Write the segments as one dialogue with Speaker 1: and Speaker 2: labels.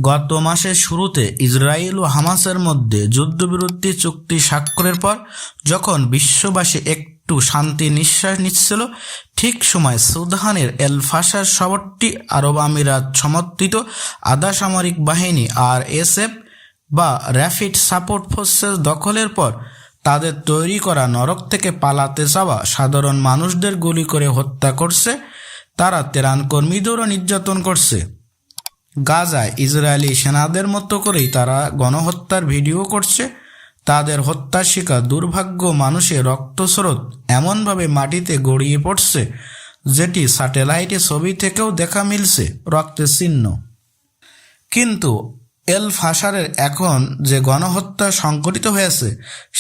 Speaker 1: গত মাসের শুরুতে ইসরায়েল ও হামাসের মধ্যে যুদ্ধবিরতি চুক্তি স্বাক্ষরের পর যখন বিশ্ববাসী একটু শান্তি নিঃশ্বাস নিচ্ছিল, ঠিক সময় সুদানের এল ফাশার শহরটি আরব আমিরাত সমর্থিত আধা সামরিক বাহিনী RSF বা র্যাপিড সাপোর্ট ফোর্সেস দখলের পর তাদের তৈরি করা নরক থেকে পালাতে যাওয়া সাধারণ মানুষদের গুলি করে হত্যা করছে। তারা ত্রাণ কর্মীদেরও নির্যাতন করছে। গাজায় ইসরায়েলি সেনাদের মতো করেই তারা গণহত্যার ভিডিও করছে। তাদের হত্যার শিকার দুর্ভাগ্য মানুষের রক্তস্রোত এমনভাবে মাটিতে গড়িয়ে পড়ছে, যেটি স্যাটেলাইটে ছবি থেকেও দেখা মিলছে রক্তের চিহ্ন। কিন্তু এল ফাশারের এখন যে গণহত্যা সংঘটিত হয়েছে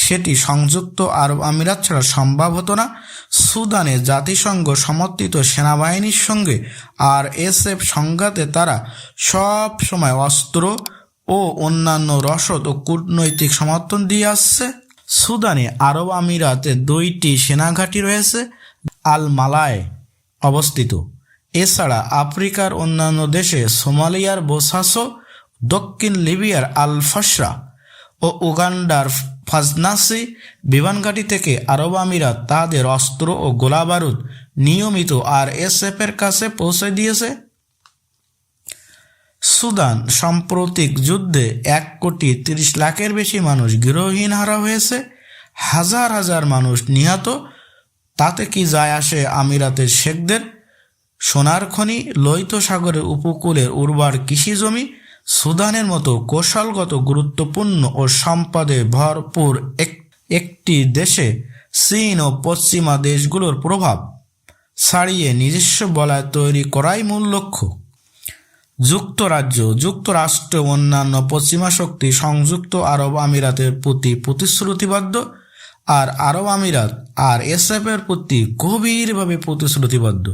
Speaker 1: সেটি সংযুক্ত আরব আমিরাত ছাড়া সম্ভব হতো না। সুদানে জাতিসংঘ সমর্থিত সেনাবাহিনীর সঙ্গে RSF সংঘাতে তারা সব সময় অস্ত্র ও অন্যান্য রসদ ও কূটনৈতিক সমর্থন দিয়ে আসছে। সুদানে আরব আমিরাতে 2টি সেনাঘাঁটি রয়েছে, আল মালায় অবস্থিত। এছাড়া আফ্রিকার অন্যান্য দেশে সোমালিয়ার বোসাসো, দক্ষিণ লিবিয়ার আল ফাশরা ও উগান্ডার ফাজনাসি বিমানঘাঁটি থেকে আরব আমিরাত তাদের অস্ত্র ও গোলাবারুদ নিয়মিত RSF এর কাছে পৌঁছে দিয়েছে। সুদান সাম্প্রতিক যুদ্ধে 1,30,00,000-এর বেশি মানুষ গৃহহীন হারা হয়েছে, হাজার হাজার মানুষ নিহত। তাতে কি যায় আসে আমিরাতের শেখদের? সোনার খনি, লোহিত সাগরের উপকূলের উর্বর কৃষিজমি, সুদানের মতো কৌশলগত গুরুত্বপূর্ণ ও সম্পদে ভরপুর একটি দেশে চীন ও পশ্চিমা দেশগুলোর প্রভাব ছাড়িয়ে নিজস্ব বলয় তৈরি করাই মূল লক্ষ্য। যুক্তরাষ্ট্র অন্যান্য পশ্চিমা শক্তি সংযুক্ত আরব আমিরাতের প্রতি প্রতিশ্রুতিবদ্ধ, আর আরব আমিরাত RSF এর প্রতি গভীরভাবে প্রতিশ্রুতিবদ্ধ।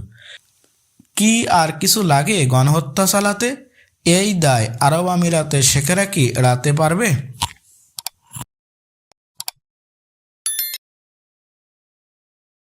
Speaker 1: কি আর কিছু লাগে গণহত্যা চালাতে? এই দায় আরব আমিরাতের শেখেরা কি এড়াতে পারবে?